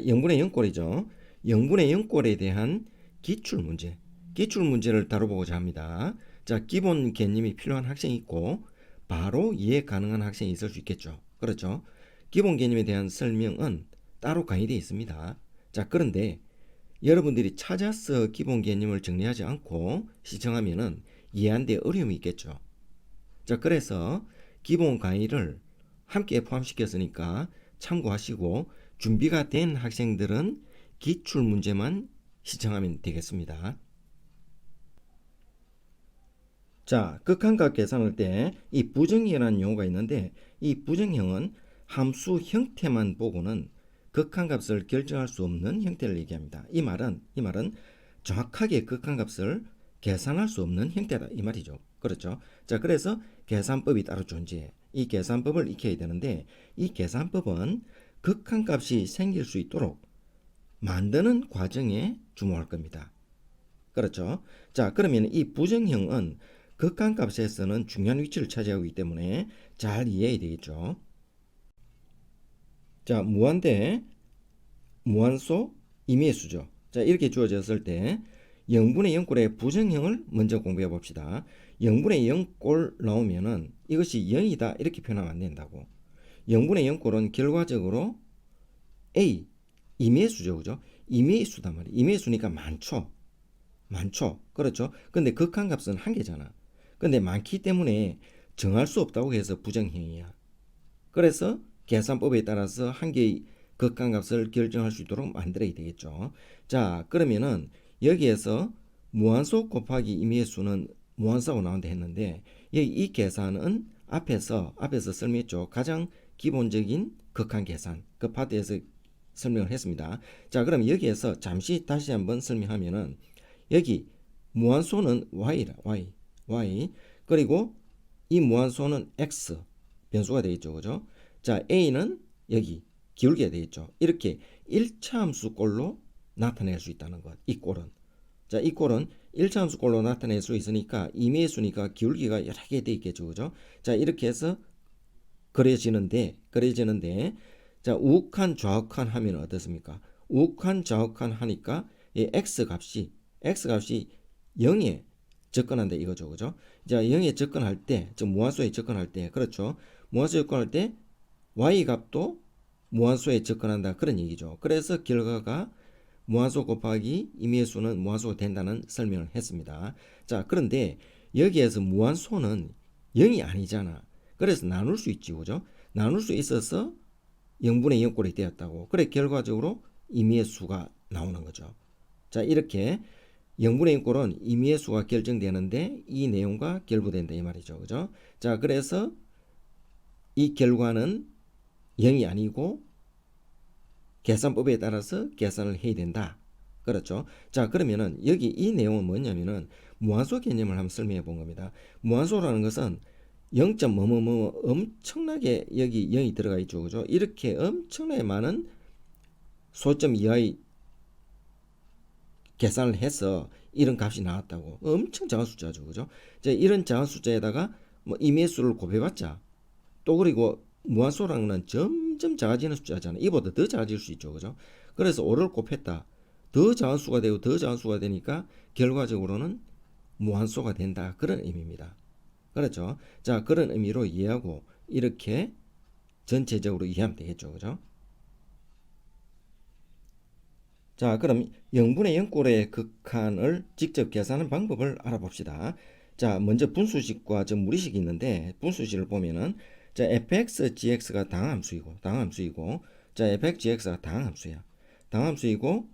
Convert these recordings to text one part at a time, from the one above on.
자, 0분의 0꼴이죠. 0분의 0꼴에 대한 기출문제를 다뤄보고자 합니다. 자, 기본 개념이 필요한 학생이 있고 바로 이해 가능한 학생이 있을 수 있겠죠. 그렇죠? 기본 개념에 대한 설명은 따로 강의되어 있습니다. 자, 그런데 여러분들이 찾아서 기본 개념을 정리하지 않고 시청하면은 이해하는데 어려움이 있겠죠. 자, 그래서 기본 강의를 함께 포함시켰으니까 참고하시고 준비가 된 학생들은 기출 문제만 시청하면 되겠습니다. 자, 극한값 계산할 때 이 부정이라는 용어가 있는데 이 부정형은 함수 형태만 보고는 극한값을 결정할 수 없는 형태를 얘기합니다. 이 말은 정확하게 극한값을 계산할 수 없는 형태다 이 말이죠. 그렇죠? 자, 그래서 계산법이 따로 존재해. 이 계산법을 익혀야 되는데 이 계산법은 극한값이 생길 수 있도록 만드는 과정에 주목할 겁니다. 그렇죠? 자, 그러면 이 부정형은 극한값에서는 중요한 위치를 차지하고 있기 때문에 잘 이해해야 되겠죠. 자, 무한대, 무한소, 임의수죠. 자, 이렇게 주어졌을 때 0분의 0꼴의 부정형을 먼저 공부해 봅시다. 0분의 0꼴 나오면은 이것이 0이다 이렇게 표현하면 안 된다고. 0분의 0꼴은 결과적으로 A, 임의수죠. 그죠? 임의수단 말이에요. 임의수니까 많죠. 그렇죠? 근데 극한값은 한 개잖아. 근데 많기 때문에 정할 수 없다고 해서 부정형이야. 그래서 계산법에 따라서 한 개의 극한값을 결정할 수 있도록 만들어야 되겠죠. 자, 그러면은 여기에서 무한소 곱하기 임의의 수는 무한소하고 나온다 했는데 이 계산은 앞에서 설명했죠. 가장 기본적인 극한 계산 그 파트에서 설명을 했습니다. 자, 그럼 여기에서 잠시 다시 한번 설명하면은 여기 무한소는 y라 y 그리고 이 무한소는 x 변수가 되겠죠. 그죠? 자, a는 여기 기울기가 되겠죠. 이렇게 1차 함수 꼴로 나타낼 수 있다는 것. 이 꼴은. 자, 이 꼴은 1차 함수 꼴로 나타낼 수 있으니까 임의의 수니까 기울기가 여러 개 돼 있겠죠. 그죠? 자, 이렇게 해서 그려지는데 자, 우욱한 좌욱한 하면 어떻습니까? 우욱한 좌욱한 하니까 이 x 값이 0에 접근한다 이거죠. 그죠? 자, 0에 접근할 때, 즉 무한소에 접근할 때, 그렇죠? 무한소에 접근할 때 y 값도 무한소에 접근한다 그런 얘기죠. 그래서 결과가 무한소 곱하기 임의의 수는 무한소가 된다는 설명을 했습니다. 자, 그런데 여기에서 무한소는 0이 아니잖아. 그래서 나눌 수 있지. 그죠? 나눌 수 있어서 0분의 0꼴이 되었다고. 그래 결과적으로 임의의 수가 나오는 거죠. 자, 이렇게 0분의 0꼴은 임의의 수가 결정되는데 이 내용과 결부된다 이 말이죠. 그죠? 자, 그래서 이 결과는 0이 아니고 계산법에 따라서 계산을 해야 된다. 그렇죠? 자, 그러면은 여기 이 내용은 뭐냐면은 무한소 개념을 한번 설명해 본 겁니다. 무한소라는 것은 0. 뭐뭐뭐 엄청나게 여기 0이 들어가 있죠. 그죠? 이렇게 엄청나게 많은 소점 이하의 계산을 해서 이런 값이 나왔다고. 엄청 작은 숫자죠. 그죠? 자, 이런 작은 숫자에다가 뭐 임의수를 곱해봤자 또 그리고 무한소라는 건 점점 작아지는 숫자잖아요. 이보다 더 작아질 수 있죠. 그죠? 그래서 5를 곱했다. 더 작은 수가 되고 더 작은 수가 되니까 결과적으로는 무한소가 된다. 그런 의미입니다. 그렇죠? 자, 그런 의미로 이해하고 이렇게 전체적으로 이해하면 되겠죠. 그죠? 자, 그럼 0분의 0꼴의 극한을 직접 계산하는 방법을 알아봅시다. 자, 먼저 분수식과 무리식이 있는데 분수식을 보면은 자, fx, gx가 당함수이고 자, fx, gx가 당함수야. 당함수이고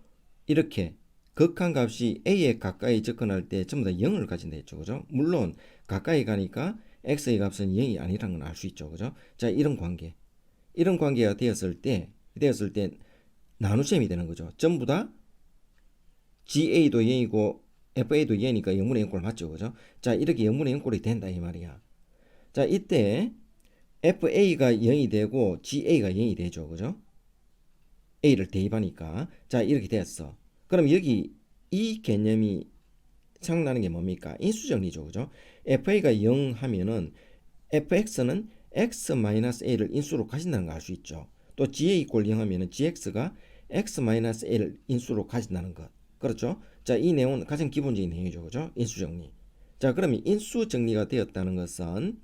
이렇게 극한값이 a에 가까이 접근할 때 전부 다 0을 가진다 했죠. 그죠? 물론 가까이 가니까 x의 값은 0이 아니라는 걸 알 수 있죠. 그죠? 자, 이런 관계가 되었을 때 나눗셈이 되는 거죠. 전부 다 GA도 0이고 FA도 0이니까 0분의 0꼴 맞죠. 그죠? 자, 이렇게 0분의 0꼴이 된다 이 말이야. 자, 이때 FA가 0이 되고 GA가 0이 되죠. 그죠? A를 대입하니까. 자, 이렇게 됐어. 그럼 여기 이 개념이 생각나는 게 뭡니까? 인수정리죠. 그죠? FA가 0 하면은 FX는 X-A를 인수로 가신다는 걸 알 수 있죠. 또 GA = 0 하면은 GX가 x-1을 인수로 가진다는 것. 그렇죠? 자, 이 내용은 가장 기본적인 내용이죠. 그죠? 인수 정리. 자, 그러면 인수 정리가 되었다는 것은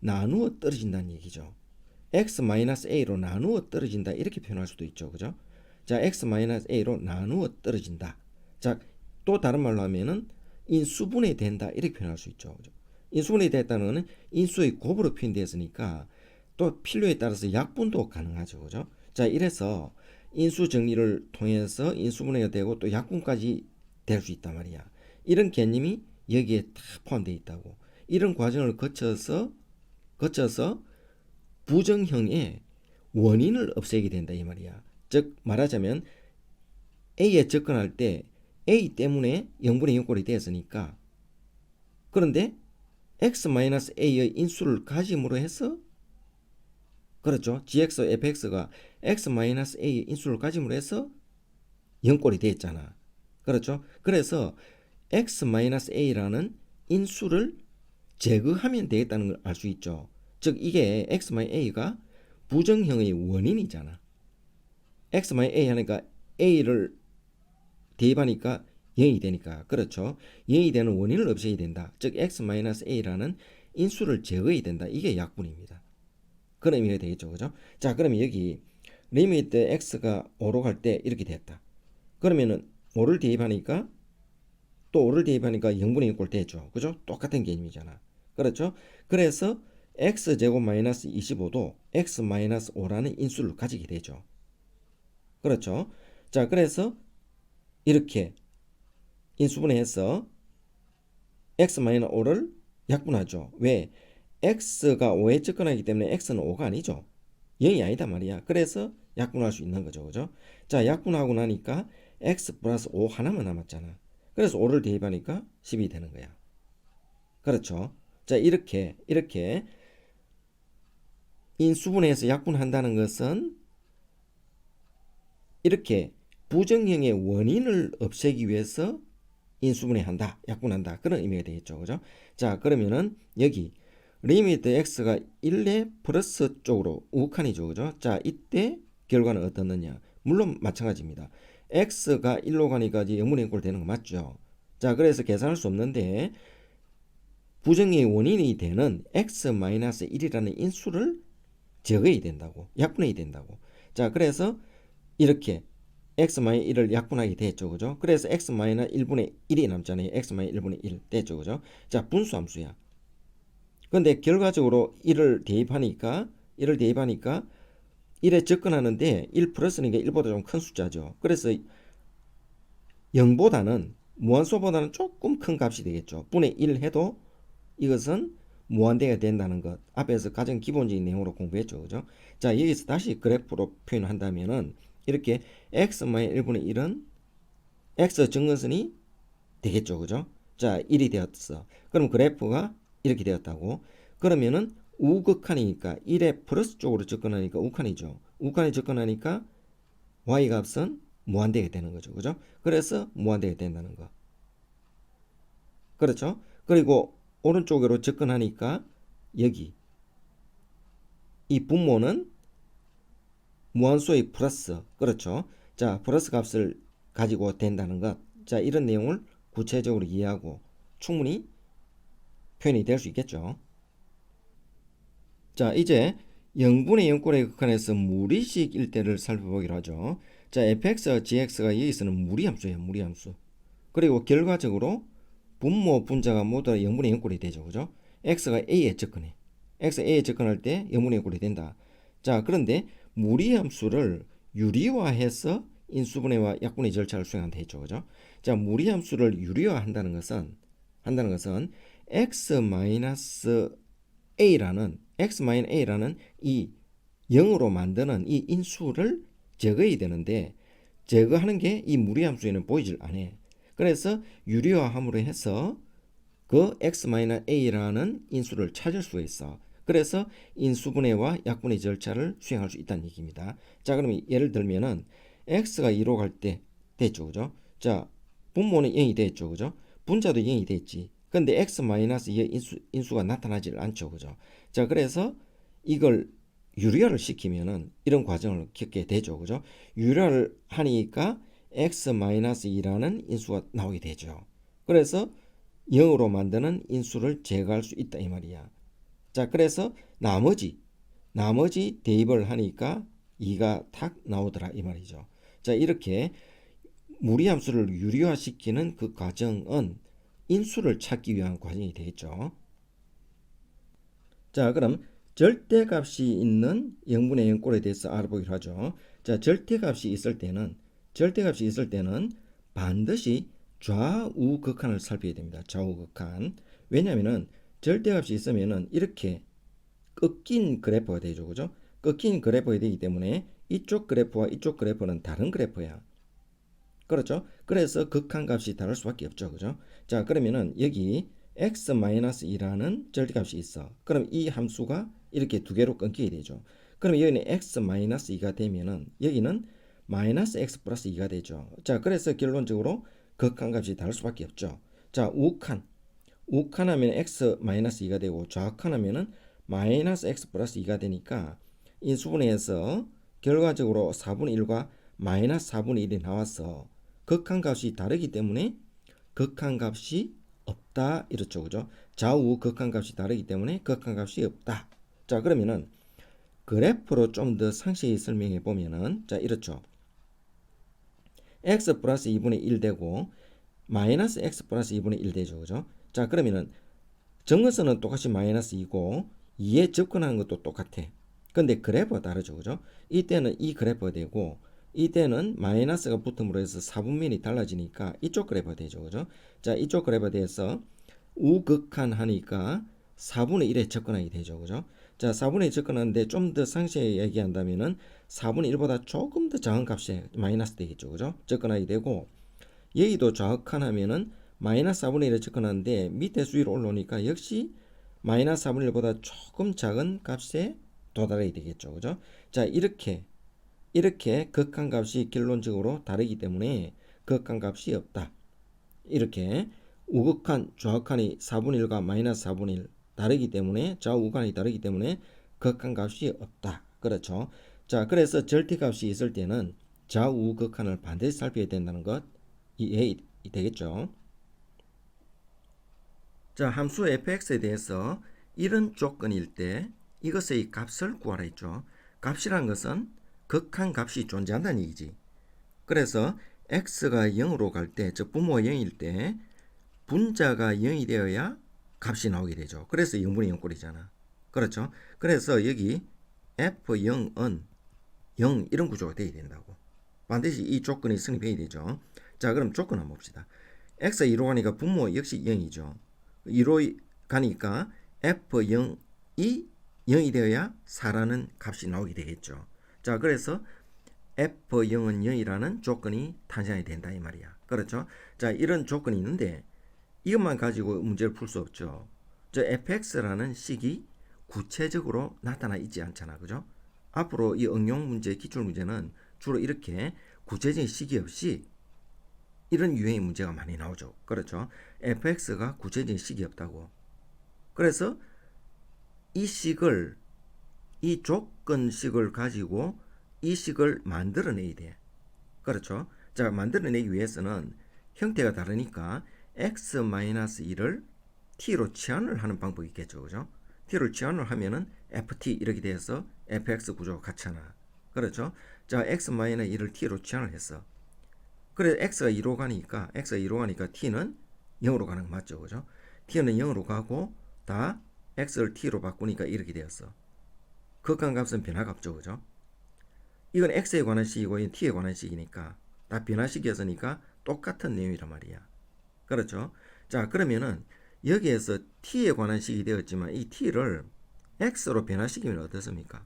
나누어 떨어진다는 얘기죠. x-a로 나누어 떨어진다 이렇게 표현할 수도 있죠. 그죠? 자, x-a로 나누어 떨어진다. 자, 또 다른 말로 하면은 인수분해 된다 이렇게 표현할 수 있죠. 그죠? 인수분해 됐다는 것은 인수의 곱으로 표현되었으니까 또 필요에 따라서 약분도 가능하죠. 그죠? 자, 이래서 인수 정리를 통해서 인수분해가 되고 또 약분까지 될 수 있단 말이야. 이런 개념이 여기에 다 포함되어 있다고. 이런 과정을 거쳐서 부정형의 원인을 없애게 된다 이 말이야. 즉 말하자면 A에 접근할 때 A 때문에 0분의 0꼴이 되었으니까 그런데 x-a의 인수를 가짐으로 해서 그렇죠. gx, fx가 x-a의 인수를 가짐으로 해서 0꼴이 되었잖아. 그렇죠. 그래서 x-a라는 인수를 제거하면 되겠다는 걸 알 수 있죠. 즉 이게 x-a가 부정형의 원인이잖아. x-a 하니까 a를 대입하니까 0이 되니까 그렇죠. 0이 되는 원인을 없애야 된다. 즉 x-a라는 인수를 제거해야 된다. 이게 약분입니다. 그런 의미가 되겠죠. 그죠? 자, 그러면 여기 리미트 x가 5로 갈 때 이렇게 됐다. 그러면은 5를 대입하니까 또 5를 대입하니까 0분의 6꼴 되죠. 그죠? 똑같은 개념이잖아. 그렇죠? 그래서 x제곱 마이너스 25도 x 마이너스 5라는 인수를 가지게 되죠. 그렇죠? 자, 그래서 이렇게 인수분해해서 x-5를 약분하죠. 왜? x가 5에 접근하기 때문에 x는 5가 아니죠. 0이 아니다 말이야. 그래서 약분할 수 있는 거죠. 그죠? 자, 약분하고 나니까 x 플러스 5 하나만 남았잖아. 그래서 5를 대입하니까 10이 되는 거야. 그렇죠? 자, 이렇게 인수분해해서 약분한다는 것은 이렇게 부정형의 원인을 없애기 위해서 인수분해한다, 약분한다 그런 의미가 되겠죠. 그죠? 자, 그러면은 여기 리미트 x가 1의 플러스 쪽으로 우칸이죠. 그죠? 자, 이때 결과는 어떻느냐? 물론 마찬가지입니다. x가 1로 가니까 이제 0분의 1꼴 되는 거 맞죠? 자, 그래서 계산할 수 없는데 부정의 원인이 되는 x-1이라는 인수를 제거해야 된다고, 약분해야 된다고. 자, 그래서 이렇게 x-1을 약분하게 됐죠. 그죠? 그래서 x-1분의 1이 남잖아요. x-1분의 1 됐죠. 그죠? 자, 분수함수야. 근데 결과적으로 1을 대입하니까 1에 접근하는데 1 플러스니까 1보다 좀 큰 숫자죠. 그래서 0보다는 무한소보다는 조금 큰 값이 되겠죠. 분의 1 해도 이것은 무한대가 된다는 것. 앞에서 가장 기본적인 내용으로 공부했죠. 그죠? 자, 여기서 다시 그래프로 표현한다면은 이렇게 x-1분의 1은 x 증근선이 되겠죠. 그죠? 자, 1이 되었어. 그럼 그래프가 이렇게 되었다고. 그러면은 우극한이니까 1의 플러스 쪽으로 접근하니까 우칸이죠. 우칸에 접근하니까 y 값은 무한대가 되는 거죠. 그죠? 그래서 무한대가 된다는 거. 그렇죠? 그리고 오른쪽으로 접근하니까 여기 이 분모는 무한수의 플러스, 그렇죠? 자, 플러스 값을 가지고 된다는 것. 자, 이런 내용을 구체적으로 이해하고 충분히 표현이 될 수 있겠죠. 자, 이제 0분의 0꼴의 극한에서 무리식 일대를 살펴보기로 하죠. 자, fx와 gx가 여기서는 무리함수예요. 무리함수. 그리고 결과적으로 분모 분자가 모두 0분의 0꼴이 되죠. 그죠? x가 a에 접근해. x가 a에 접근할 때 0분의 0꼴이 된다. 자, 그런데 무리함수를 유리화해서 인수분해와 약분의 절차를 수행한다 했죠. 그죠? 자, 무리함수를 유리화한다는 것은 x-a라는 이 0으로 만드는 이 인수를 제거해야 되는데 제거하는 게 이 무리함수에는 보이질 않아. 그래서 유리화함으로 해서 그 x-a라는 인수를 찾을 수가 있어. 그래서 인수분해와 약분의 절차를 수행할 수 있다는 얘기입니다. 자, 그러면 예를 들면은 x가 2로 갈 때 됐죠. 그죠? 자, 분모는 0이 됐죠. 그죠? 분자도 0이 됐지. 근데 x-2의 인수가 나타나질 않죠. 그죠? 자, 그래서 이걸 유리화를 시키면은 이런 과정을 겪게 되죠. 그죠? 유리화를 하니까 x-2라는 인수가 나오게 되죠. 그래서 0으로 만드는 인수를 제거할 수 있다 이 말이야. 자, 그래서 나머지 대입을 하니까 2가 탁 나오더라 이 말이죠. 자, 이렇게 무리함수를 유리화시키는 그 과정은 인수를 찾기 위한 과정이 되겠죠. 자, 그럼 절대값이 있는 0분의 0꼴에 대해서 알아보기로 하죠. 자, 절대값이 있을 때는 반드시 좌우 극한을 살펴야 됩니다. 좌우 극한. 왜냐하면은 절대값이 있으면은 이렇게 꺾인 그래프가 되죠. 그죠? 꺾인 그래프가 되기 때문에 이쪽 그래프와 이쪽 그래프는 다른 그래프야. 그렇죠? 그래서 극한값이 다를 수밖에 없죠. 그죠? 자, 그러면은 여기 x-2라는 절대값이 있어. 그럼 이 함수가 이렇게 두 개로 끊기게 되죠. 그럼 여기는 x-2가 되면은 여기는 마이너스 x 플러스 2가 되죠. 자, 그래서 결론적으로 극한값이 다를 수밖에 없죠. 자, 우칸하면 x-2가 되고 좌칸하면은 마이너스 x 플러스 2가 되니까 인수분해에서 결과적으로 4분의 1과 마이너스 4분의 1이 나와서 극한값이 다르기 때문에 극한값이 없다 이렇죠. 그죠? 좌우 극한값이 다르기 때문에 극한값이 없다. 자, 그러면은 그래프로 좀 더 상세히 설명해 보면은 자, 이렇죠. x 플러스 2분의 1 되고 마이너스 x 플러스 2분의 1 되죠. 그죠? 자, 그러면은 정근선은 똑같이 마이너스 2고 2에 접근하는 것도 똑같아. 근데 그래프가 다르죠. 그죠? 이때는 이 그래프가 되고 이때는 마이너스가 붙음으로 해서 4분면이 달라지니까 이쪽 그래프가 되죠. 그죠? 자, 이쪽 그래프에 대해서 우극한 하니까 4분의 1에 접근하게 되죠. 그죠? 자, 4분의 1 접근하는데 좀 더 상세히 얘기한다면은 4분의 1보다 조금 더 작은 값에 마이너스 되겠죠. 그죠? 접근하게 되고 여기도 좌극한하면은 마이너스 4분의 1에 접근하는데 밑에 수위로 올라오니까 역시 마이너스 4분의 1보다 조금 작은 값에 도달하게 되겠죠. 그죠? 자, 이렇게 극한값이 결론적으로 다르기 때문에 극한값이 없다. 이렇게 우극한, 좌극한이 4분의 1과 마이너스 4분의 1 다르기 때문에 좌우극한이 다르기 때문에 극한값이 없다. 그렇죠? 자, 그래서 절대값이 있을 때는 좌우극한을 반드시 살펴야 된다는 것 이해 되겠죠? 자, 함수 fx에 대해서 이런 조건일 때 이것의 값을 구하라 했죠. 값이란 것은 극한값이 존재한다는 얘기지. 그래서 x가 0으로 갈 때, 즉 분모가 0일 때 분자가 0이 되어야 값이 나오게 되죠. 그래서 0분의 0꼴이잖아. 그렇죠? 그래서 여기 f0은 0 이런 구조가 되어야 된다고. 반드시 이 조건이 성립해야 되죠. 자, 그럼 조건 한번 봅시다. x가 2로 가니까 분모 역시 0이죠. 2로 가니까 f0이 0이 되어야 4라는 값이 나오게 되겠죠. 자, 그래서 f0은 0이라는 조건이 탄생이 된다 이 말이야. 그렇죠? 자, 이런 조건이 있는데 이것만 가지고 문제를 풀 수 없죠. 저 fx라는 식이 구체적으로 나타나 있지 않잖아. 그죠? 앞으로 이 응용 문제, 기출 문제는 주로 이렇게 구체적인 식이 없이 이런 유형의 문제가 많이 나오죠. 그렇죠? fx가 구체적인 식이 없다고. 그래서 이 식을, 이 조건식을 가지고 이 식을 만들어내야 돼. 그렇죠? 자, 만들어내기 위해서는 형태가 다르니까 x-1을 t로 치환을 하는 방법이 있겠죠. 그죠? t를 치환을 하면은 ft 이렇게 돼서 fx 구조가 같잖아. 그렇죠? 자, x-1을 t로 치환을 했어. 그래서 x가 2로 가니까 t는 0으로 가는 거 맞죠? 그죠? t는 0으로 가고 다 x를 t로 바꾸니까 이렇게 되었어. 극한값은 변화가 없죠. 그죠? 이건 x에 관한 식이고 이건 t에 관한 식이니까 다 변화식이었으니까 똑같은 내용이란 말이야. 그렇죠? 자, 그러면은 여기에서 t에 관한 식이 되었지만 이 t를 x로 변화시키면 어떻습니까?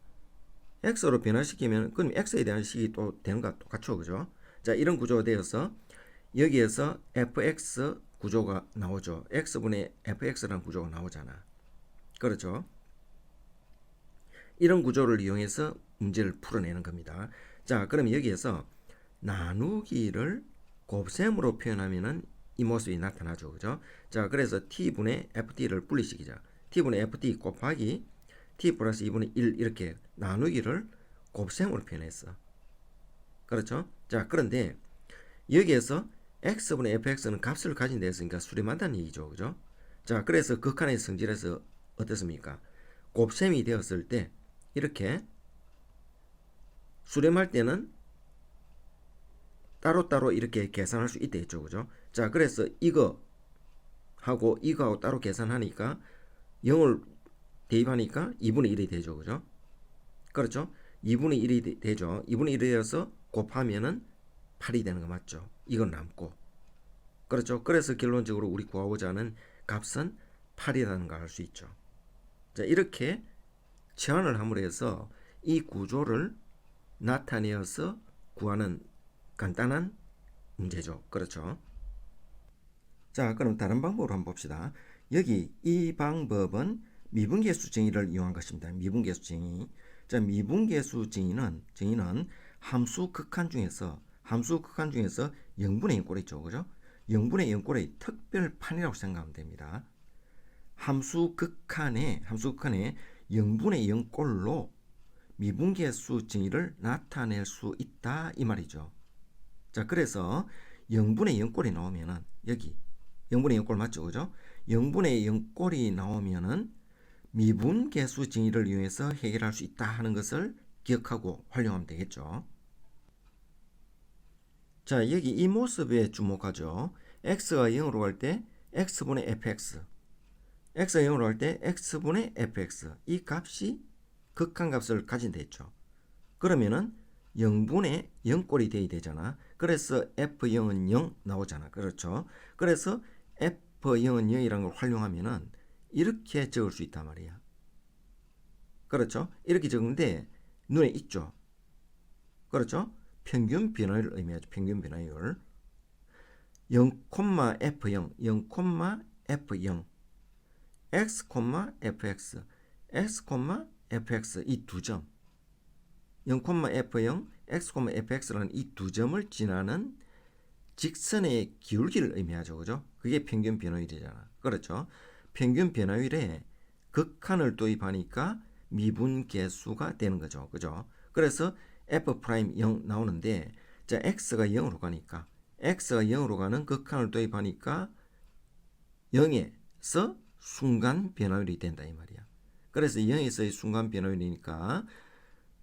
x로 변화시키면 그럼 x에 대한 식이 또 되는 거 똑같죠. 그죠? 자, 이런 구조가 되어서 여기에서 fx 구조가 나오죠. x분의 fx라는 구조가 나오잖아. 그렇죠? 이런 구조를 이용해서 문제를 풀어내는 겁니다. 자, 그럼 여기에서 나누기를 곱셈으로 표현하면은 이 모습이 나타나죠. 그죠? 자, 그래서 t분의 ft를 분리시키자. t분의 ft 곱하기 t 플러스 2분의 1 이렇게 나누기를 곱셈으로 표현했어. 그렇죠? 자, 그런데 여기에서 x분의 fx는 값을 가진 데 있으니까 수렴한다는 얘기죠. 그죠? 자, 그래서 극한의 성질에서 어떻습니까? 곱셈이 되었을 때 이렇게 수렴할 때는 따로따로 이렇게 계산할 수 있다 했죠. 그죠? 자, 그래서 이거 하고 이거하고 따로 계산하니까 0을 대입하니까 2분의 1이 되죠. 그죠? 그렇죠? 2분의 1이 되죠. 2분의 1이 되어서 곱하면은 8이 되는 거 맞죠? 이건 남고. 그렇죠? 그래서 결론적으로 우리 구하고자 하는 값은 8이라는 걸 알 수 있죠. 자, 이렇게 치환을 함으로 해서 이 구조를 나타내어서 구하는 간단한 문제죠. 그렇죠? 자, 그럼 다른 방법으로 한번 봅시다. 여기 이 방법은 미분계수 정의를 이용한 것입니다. 미분계수 정의. 자, 미분계수 정의는 함수 극한 중에서 0분의 0꼴 있죠. 그죠? 0분의 0꼴의 특별판이라고 생각하면 됩니다. 함수 극한에 0분의 0꼴로 미분계수 정의를 나타낼 수 있다 이 말이죠. 자, 그래서 0분의 0꼴이 나오면은 여기 0분의 0꼴 맞죠? 그죠? 0분의 0꼴이 나오면은 미분계수 정의를 이용해서 해결할 수 있다 하는 것을 기억하고 활용하면 되겠죠. 자, 여기 이 모습에 주목하죠. x가 0으로 갈 때 x분의 fx, x가 0으로 갈 때 x분의 fx, 이 값이 극한값을 가진다 했죠. 그러면은 0분의 0꼴이 돼야 되잖아. 그래서 f0은 0 나오잖아. 그렇죠? 그래서 f0은 0이라는 걸 활용하면은 이렇게 적을 수 있단 말이야. 그렇죠? 이렇게 적는데 눈에 있죠. 그렇죠? 평균 변화율을 의미하죠. 평균 변화율. 0,f0, 0,f0, x, fx, x, fx 이 두 점. 0,f0, x, fx라는 이 두 점을 지나는 직선의 기울기를 의미하죠. 그죠? 그게 평균 변화율이잖아. 그렇죠? 평균 변화율에 극한을 도입하니까 미분계수가 되는 거죠. 그죠? 그래서 f'0 나오는데 자, x가 0으로 가니까 x가 0으로 가는 극한을 도입하니까 0에서 순간 변화율이 된다 이 말이야. 그래서 0에서의 순간 변화율이니까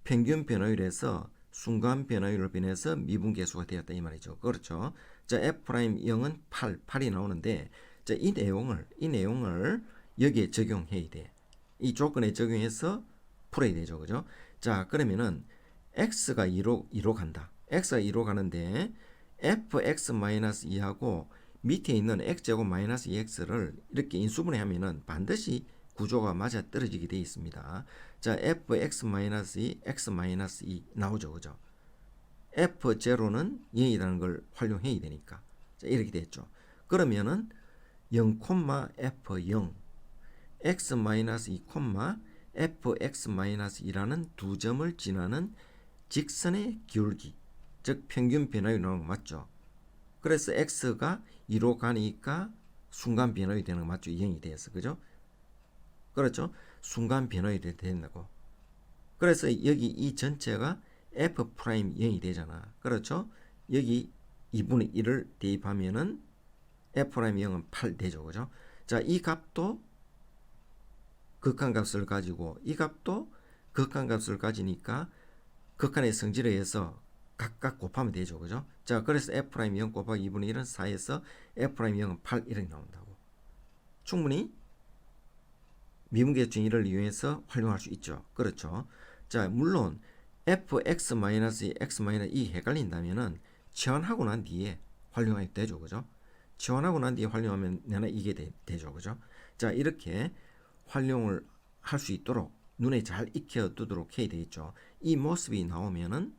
평균 변화율에서 순간 변화율을 변해서 미분계수가 되었다 이 말이죠. 그렇죠? 자, f'0은 8이 나오는데 자, 이 내용을 여기에 적용해야 돼. 이 조건에 적용해서 풀어야 되죠. 그죠? 자, 그러면은 x가 2로 간다. x가 2로 가는데 fx-2하고 밑에 있는 x제곱 마이너스 2x를 이렇게 인수분해하면은 반드시 구조가 맞아 떨어지게 되어 있습니다. 자, fx-2, x-2 나오죠. 그죠? f0는 0이라는 걸 활용해야 되니까. 자, 이렇게 됐죠. 그러면은 0,f0, x-2, fx-2라는 두 점을 지나는 직선의 기울기, 즉 평균 변화율이 나오는 거 맞죠? 그래서 x가 2로 가니까 순간 변화율이 되는 거 맞죠? 0이 돼서. 그죠? 그렇죠? 순간 변화율이 된다고. 그래서 여기 이 전체가 f'0이 되잖아. 그렇죠? 여기 2분의 1을 대입하면은 f'0은 8 되죠. 그죠? 자, 이 값도 극한값을 가지고 이 값도 극한값을 가지니까 극한의 성질에 의해서 각각 곱하면 되죠. 그죠? 자, 그래서 f'0 곱하기 2분의 1은 4에서 f'0은 8 이렇게 나온다고. 충분히 미분계 정의를 이용해서 활용할 수 있죠. 그렇죠? 자, 물론 fx-x- 이 헷갈린다면은 치환하고 난 뒤에 활용하게 되죠. 그죠? 치환하고 난 뒤에 활용하면 내가 이게 되죠. 그죠? 자, 이렇게 활용을 할 수 있도록 눈에 잘 익혀두도록 해야 되겠죠. 이 모습이 나오면은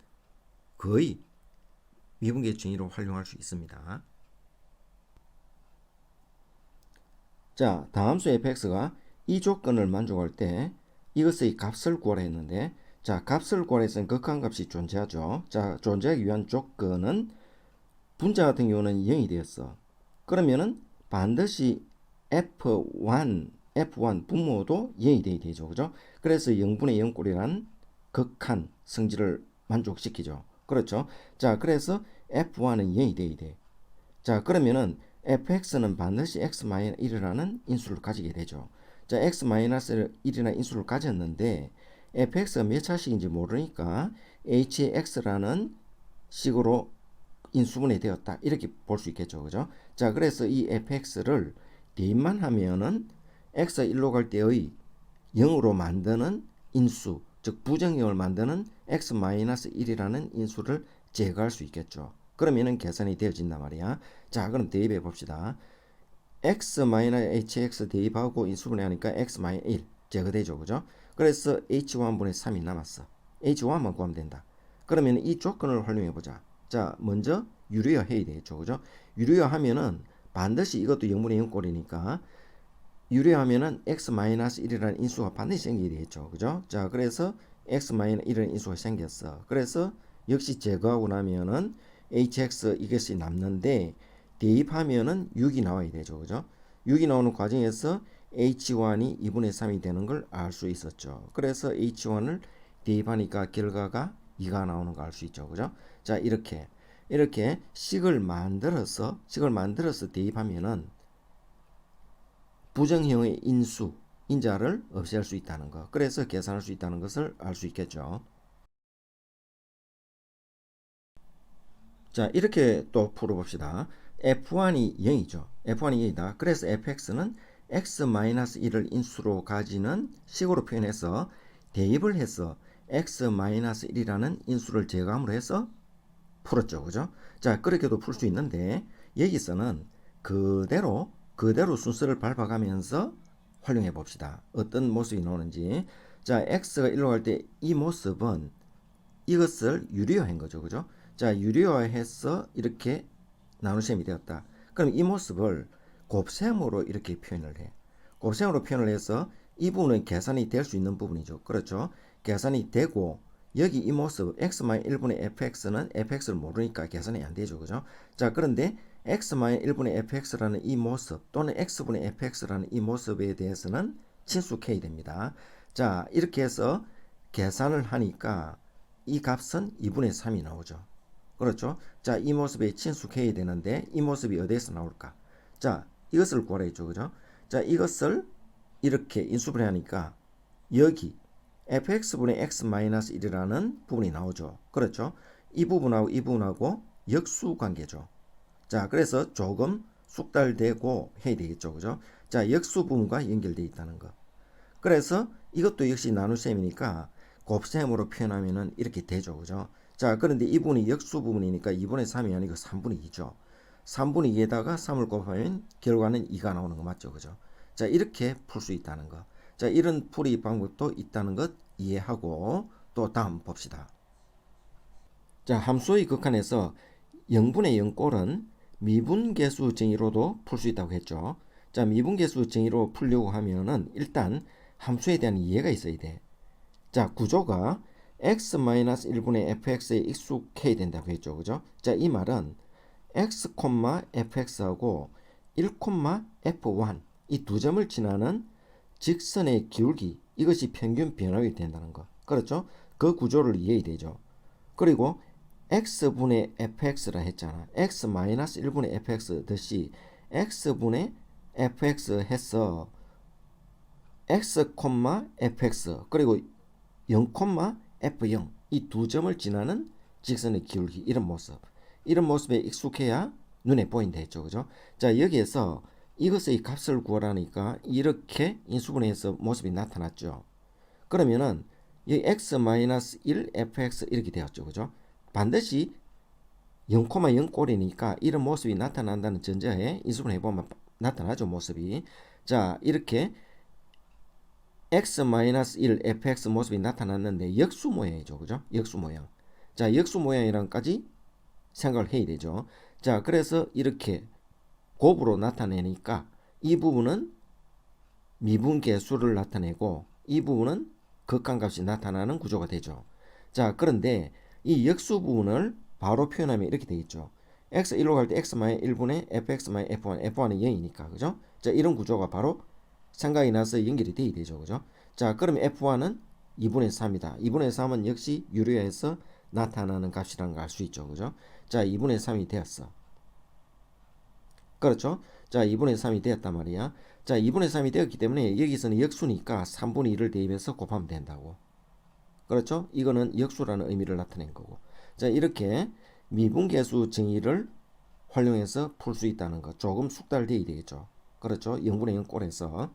거의 미분계 정의로 활용할 수 있습니다. 자, 다함수 fx가 이 조건을 만족할 때 이것의 값을 구하라 했는데 자, 값을 구하라 했으면 극한값이 존재하죠. 자, 존재하기 위한 조건은 분자 같은 경우는 0이 되었어. 그러면은 반드시 f1 F1 분모도 0이 돼야 되죠. 그죠? 그래서 0분의 0꼴이란 극한 성질을 만족시키죠. 그렇죠? 자, 그래서 F1은 0이 돼야 돼. 자, 그러면은 fx는 반드시 x-1이라는 인수를 가지게 되죠. 자, x-1이라는 인수를 가졌는데 fx가 몇 차식인지 모르니까 hx라는 식으로 인수분해 되었다. 이렇게 볼 수 있겠죠. 그죠? 자, 그래서 이 fx를 대입만 하면은 x가 1로 갈 때의 0으로 만드는 인수, 즉 부정형을 만드는 x-1이라는 인수를 제거할 수 있겠죠. 그러면은 계산이 되어진단 말이야. 자, 그럼 대입해 봅시다. x-hx 대입하고 인수분해 하니까 x-1 제거되죠. 그죠? 그래서 h1분의 3이 남았어. h1만 구하면 된다. 그러면 이 조건을 활용해 보자. 자, 먼저 유리화 해야 되겠죠. 그죠? 유리화 하면은 반드시 이것도 0분의 0 꼴이니까 유리하면은 x-1이라는 인수가 반드시 생기게 되겠죠. 그죠? 자, 그래서 x-1이라는 인수가 생겼어. 그래서 역시 제거하고 나면은 hx 이것이 남는데 대입하면은 6이 나와야 되죠. 그죠? 6이 나오는 과정에서 h1이 2분의 3이 되는 걸 알 수 있었죠. 그래서 h1을 대입하니까 결과가 2가 나오는 거 알 수 있죠. 그죠? 자, 이렇게 식을 만들어서 대입하면은 부정형의 인수, 인자를 없앨 수 있다는 것. 그래서 계산할 수 있다는 것을 알 수 있겠죠. 자, 이렇게 또 풀어봅시다. f1이 0이죠. f1이 0이다. 그래서 fx는 x-1을 인수로 가지는 식으로 표현해서 대입을 해서 x-1이라는 인수를 제거함으로 해서 풀었죠. 그죠? 자, 그렇게도 풀 수 있는데 여기서는 그대로 순서를 밟아가면서 활용해 봅시다. 어떤 모습이 나오는지. 자, x가 1로 갈 때 이 모습은 이것을 유리화한 거죠. 그죠? 자, 유리화해서 이렇게 나눗셈이 되었다. 그럼 이 모습을 곱셈으로 이렇게 표현을 해. 곱셈으로 표현을 해서 이 부분은 계산이 될 수 있는 부분이죠. 그렇죠? 계산이 되고 여기 이 모습 x-1분의 fx는 fx를 모르니까 계산이 안 되죠. 그죠? 자, 그런데 x-1분의 fx라는 이 모습 또는 x분의 fx라는 이 모습에 대해서는 친숙해야 됩니다. 자, 이렇게 해서 계산을 하니까 이 값은 2분의 3이 나오죠. 그렇죠? 자, 이 모습에 친숙해야 되는데 이 모습이 어디에서 나올까? 자, 이것을 구하라 했죠. 그죠? 자, 이것을 이렇게 인수분해 하니까 여기 fx분의 x-1이라는 부분이 나오죠. 그렇죠? 이 부분하고 역수 관계죠. 자, 그래서 조금 숙달되고 해야 되겠죠. 그죠? 자, 역수 부분과 연결되어 있다는 거. 그래서 이것도 역시 나눗셈이니까 곱셈으로 표현하면은 이렇게 되죠. 그죠? 자, 그런데 이 부분이 역수 부분이니까 2분의 3이 아니고 3분의 2죠. 3분의 2에다가 3을 곱하면 결과는 2가 나오는 거 맞죠? 그죠? 자, 이렇게 풀 수 있다는 거. 자, 이런 풀이 방법도 있다는 것 이해하고 또 다음 봅시다. 자, 함수의 극한에서 0분의 0꼴은 미분계수 정의로도 풀 수 있다고 했죠. 자, 미분계수 정의로 풀려고 하면은 일단 함수에 대한 이해가 있어야 돼. 자, 구조가 x-1분의 fx에 익숙해야 된다고 했죠. 그죠? 자, 이 말은 x, fx하고 1, f1 이 두 점을 지나는 직선의 기울기 이것이 평균 변화율이 된다는 거. 그렇죠? 그 구조를 이해해야 되죠. 그리고 x분의 fx라 했잖아. x-1분의 fx 듯이 x분의 fx 해서 x, fx 그리고 0, f0 이 두 점을 지나는 직선의 기울기 이런 모습에 익숙해야 눈에 보인다 했죠. 그죠? 자, 여기에서 이것의 값을 구하라니까 이렇게 인수분해해서 모습이 나타났죠. 그러면은 이 x-1 fx 이렇게 되었죠. 그죠? 반드시 0,0 꼴이니까 이런 모습이 나타난다는 전제하에 인수분해 해보면 나타나죠. 모습이. 자, 이렇게 x-1 fx 모습이 나타났는데 역수 모양이죠. 그죠? 역수 모양. 자, 역수 모양이랑까지 생각을 해야 되죠. 자, 그래서 이렇게 곱으로 나타내니까 이 부분은 미분계수를 나타내고 이 부분은 극한값이 나타나는 구조가 되죠. 자, 그런데 이 역수 부분을 바로 표현하면 이렇게 되겠죠. x 1로 갈 때 x-1분의 fx-f1, f1은 0이니까. 그죠? 자, 이런 구조가 바로 생각이 나서 연결이 돼야 되죠. 그죠? 자, 그러면 F1은 2분의 3이다. 2분의 3은 역시 유리화에서 나타나는 값이라는 걸 알 수 있죠. 그죠? 자, 2분의 3이 되었어. 그렇죠? 자, 2분의 3이 되었단 말이야. 자, 2분의 3이 되었기 때문에 여기서는 역수니까 3분의 2를 대입해서 곱하면 된다고. 그렇죠? 이거는 역수라는 의미를 나타낸 거고. 자, 이렇게 미분계수 정의를 활용해서 풀 수 있다는 거. 조금 숙달되어야 되겠죠. 그렇죠? 0분의 0 꼴에서.